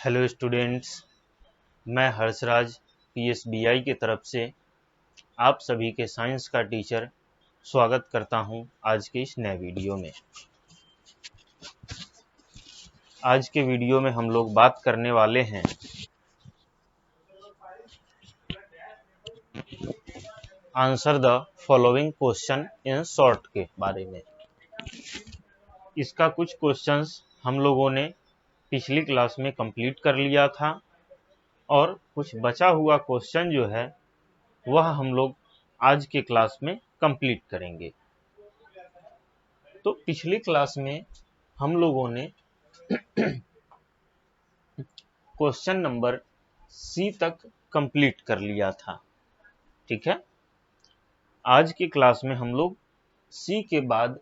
Hello students, मैं हर्षराज पीएसबीआई की तरफ से आप सभी के साइंस का टीचर स्वागत करता हूं आज के इस नए वीडियो में। आज के वीडियो में हम लोग बात करने वाले हैं answer the following question in short के बारे में। इसका कुछ क्वेश्चंस हम लोगों ने पिछली क्लास में कंप्लीट कर लिया था और कुछ बचा हुआ क्वेश्चन जो है वह हम लोग आज के क्लास में कंप्लीट करेंगे। तो पिछली क्लास में हम लोगों ने क्वेश्चन नंबर सी तक कंप्लीट कर लिया था, ठीक है। आज की क्लास में हम लोग सी के बाद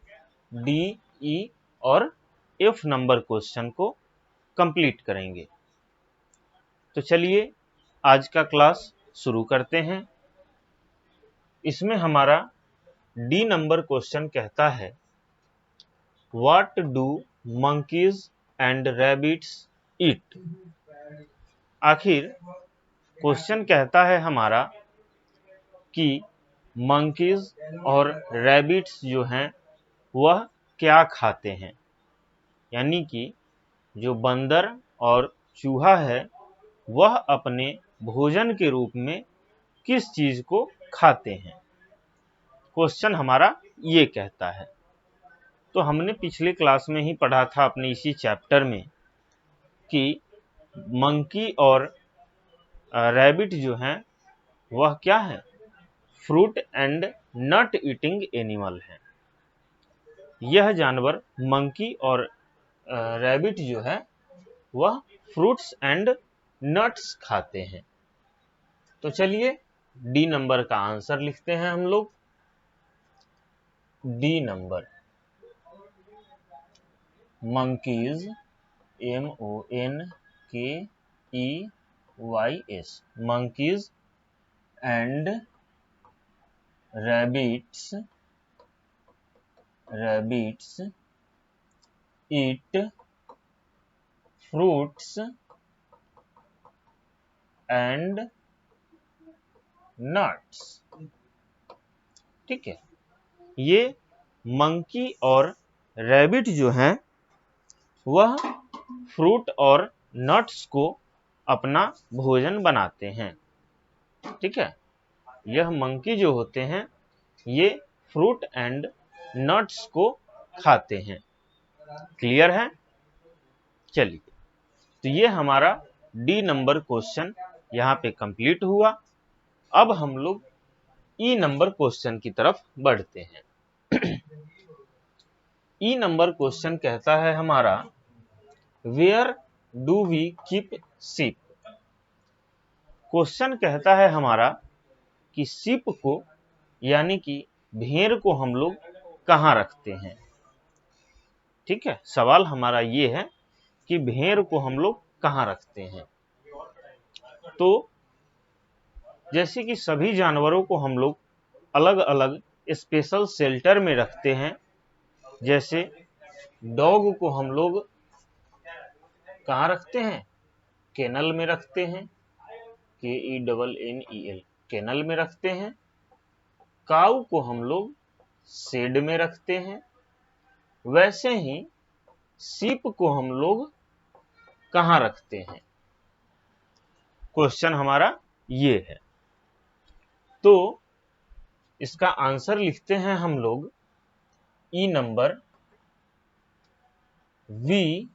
डी, ई और एफ नंबर क्वेश्चन को कंप्लीट करेंगे। तो चलिए आज का क्लास शुरू करते हैं। इसमें हमारा डी नंबर क्वेश्चन कहता है what do monkeys and rabbits eat. आखिर क्वेश्चन कहता है हमारा कि मंकीज और रैबिट्स जो हैं वह क्या खाते हैं, यानी कि जो बंदर और चूहा है वह अपने भोजन के रूप में किस चीज को खाते हैं। क्वेश्चन हमारा ये कहता है। तो हमने पिछली क्लास में ही पढ़ा था अपने इसी चैप्टर में कि मंकी और रैबिट जो हैं वह क्या है, fruit and nut eating animal है। यह जानवर मंकी और रैबिट जो है वह फ्रूट्स एंड नट्स खाते हैं। तो चलिए डी नंबर का आंसर लिखते हैं हम लोग। D number, monkeys MONKEYS, monkeys and rabbits eat fruits and nuts। ठीक है, ये मंकी और रैबिट जो हैं वह फ्रूट और नट्स को अपना भोजन बनाते हैं। ठीक है, यह मंकी जो होते हैं ये फ्रूट एंड नट्स को खाते हैं। क्लियर है? चलिए, तो ये हमारा डी नंबर क्वेश्चन यहाँ पे कंप्लीट हुआ। अब हम लोग ई नंबर क्वेश्चन की तरफ बढ़ते हैं। ई नंबर क्वेश्चन कहता है हमारा where do we keep sheep. Question कहता है हमारा कि शीप को यानी कि भेड़ को हम लोग कहाँ रखते हैं। ठीक है, सवाल हमारा ये है कि भेड़ को हम लोग कहाँ रखते हैं। तो जैसे कि सभी जानवरों को हम लोग अलग अलग स्पेशल शेल्टर में रखते हैं। जैसे डॉग को हम लोग कहाँ रखते हैं, केनल में रखते हैं, KENNEL, केनल में रखते हैं। काऊ को हम लोग शेड में रखते हैं। वैसे ही शीप को हम लोग कहाँ रखते हैं। क्वेश्चन हमारा ये है। तो इसका आंसर लिखते हैं हम लोग E number, we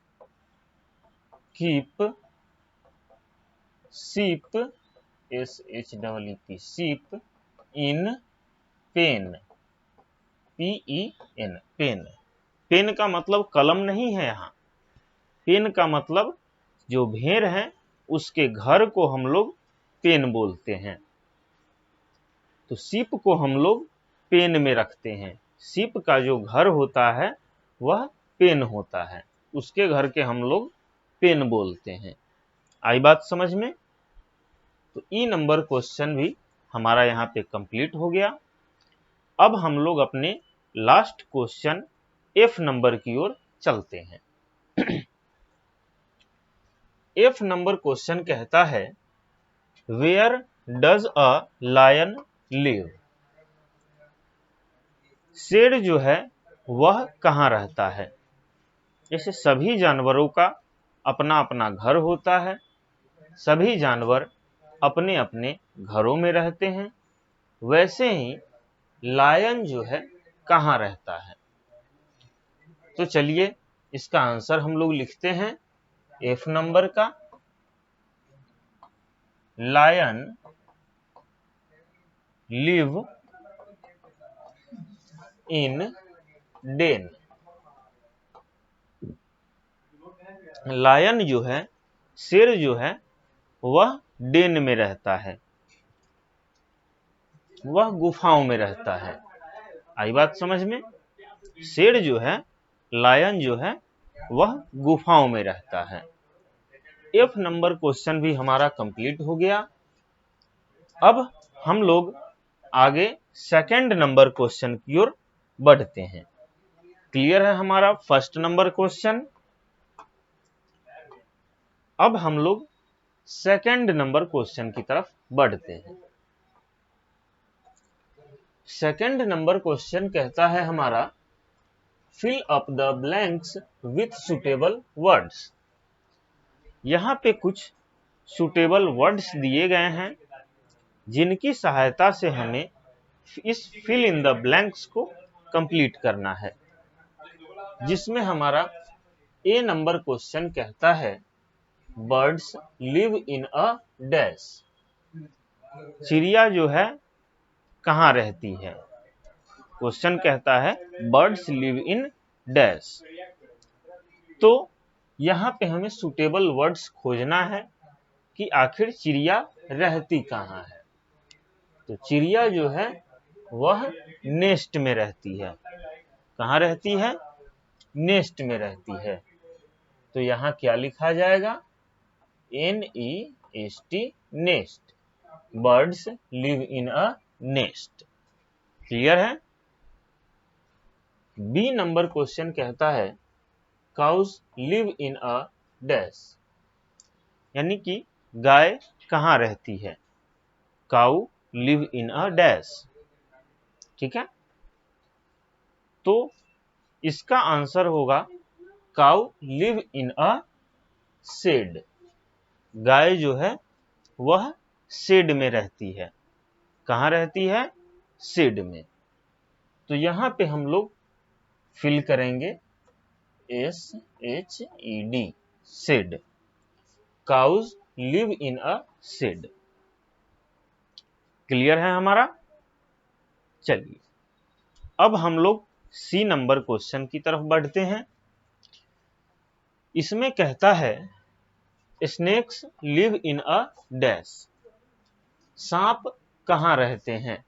keep sheep, SHEEP, sheep in pen, PEN, pen. Pen का मतलब कलम नहीं है यहाँ। पेन का मतलब जो भेड़ है उसके घर को हम लोग पेन बोलते हैं। तो शीप को हम लोग पेन में रखते हैं। शीप का जो घर होता है वह पेन होता है, उसके घर के हम लोग पेन बोलते हैं। आई बात समझ में? तो ई नंबर क्वेश्चन भी हमारा यहाँ पे कंप्लीट हो गया। अब हम लोग अपने लास्ट क्वेश्चन एफ नंबर की ओर चलते हैं। एफ नंबर क्वेश्चन कहता है where does a lion live. शेर जो है वह कहाँ रहता है। जैसे सभी जानवरों का अपना अपना घर होता है, सभी जानवर अपने अपने घरों में रहते हैं, वैसे ही लायन जो है कहाँ रहता है। तो चलिए इसका आंसर हम लोग लिखते हैं एफ नंबर का, lion live in den. Lion जो है, शेर जो है वह डेन में रहता है, वह गुफाओं में रहता है। आई बात समझ में। शेर जो है, लायन जो है वह गुफाओं में रहता है। एफ नंबर क्वेश्चन भी हमारा कंप्लीट हो गया। अब हम लोग आगे सेकंड नंबर क्वेश्चन की ओर बढ़ते हैं। क्लियर है हमारा फर्स्ट नंबर क्वेश्चन। अब हम लोग सेकंड नंबर क्वेश्चन की तरफ बढ़ते हैं। सेकंड नंबर क्वेश्चन कहता है हमारा fill up the blanks with suitable words. यहां पे कुछ सुटेबल वर्ड्स दिए गए हैं जिनकी सहायता से हमें इस फिल इन द ब्लैंक्स को कंप्लीट करना है, जिसमें हमारा ए नंबर क्वेश्चन कहता है birds live in a dash. चिड़िया जो है कहाँ रहती है। क्वेश्चन कहता है बर्ड्स लिव इन डैश। तो यहाँ पे हमें सुटेबल वर्ड्स खोजना है कि आखिर चिड़िया रहती कहाँ है। तो चिड़िया जो है वह नेस्ट में रहती है। कहाँ रहती है? नेस्ट में रहती है। तो यहाँ क्या लिखा जाएगा? NEST, नेस्ट। Birds live in a nest. Clear है। बी नंबर क्वेश्चन कहता है cows live in a dash, यानी कि गाय कहाँ रहती है। Cow live in a dash. ठीक है, तो इसका आंसर होगा cow live in a shed. गाय जो है वह शेड में रहती है। कहाँ रहती है? शेड में। तो यहां पे हम लोग फिल करेंगे SHED, shed. Cows live in a shed. Clear है हमारा। चलिए अब हम लोग सी नंबर क्वेश्चन की तरफ बढ़ते हैं। इसमें कहता है snakes live in a dash. सांप कहाँ रहते हैं।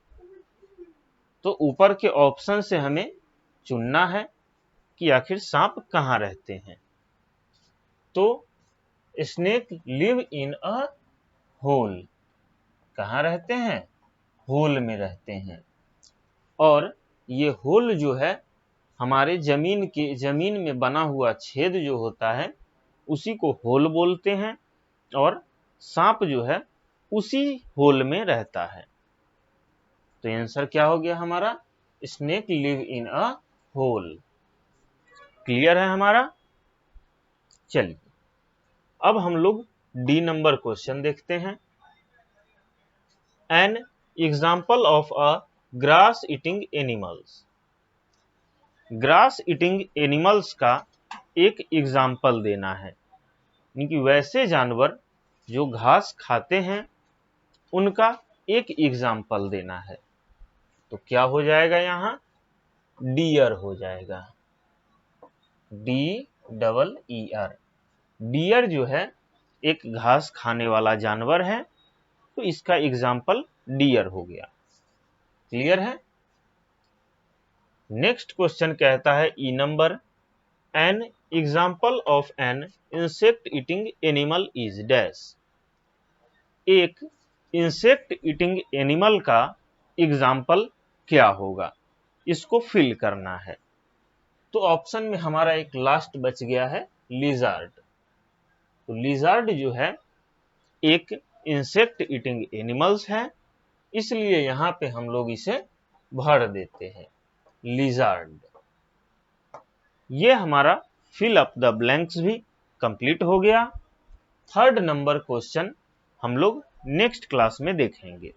तो ऊपर के ऑप्शन से हमें चुनना है कि आखिर सांप कहाँ रहते हैं। तो snake live in a hole. कहाँ रहते हैं? होल में रहते हैं। और ये होल जो है हमारे जमीन में बना हुआ छेद जो होता है उसी को होल बोलते हैं, और सांप जो है उसी होल में रहता है। तो आंसर क्या हो गया हमारा? Snake live in a hole. Clear है हमारा। चलिए अब हम लोग डी नंबर क्वेश्चन देखते हैं। N example of a grass eating animals. Grass eating animals का एक एग्जाम्पल देना है, यानी कि वैसे जानवर जो घास खाते हैं उनका एक एग्जाम्पल देना है। तो क्या हो जाएगा? यहाँ डियर हो जाएगा। DEER। डियर जो है एक घास खाने वाला जानवर है, तो इसका एग्जाम्पल डियर हो गया। क्लियर है। नेक्स्ट क्वेश्चन कहता है E number an example of an insect eating animal is dash. एक इंसेक्ट ईटिंग एनिमल का एग्जाम्पल क्या होगा, इसको फिल करना है। तो ऑप्शन में हमारा एक लास्ट बच गया है लिजार्ड। तो लिजार्ड जो है एक इंसेक्ट ईटिंग एनिमल्स है, इसलिए यहाँ पे हम लोग इसे भर देते हैं लिजार्ड। ये हमारा फिल अप द ब्लैंक्स भी कंप्लीट हो गया। थर्ड नंबर क्वेश्चन हम लोग नेक्स्ट क्लास में देखेंगे।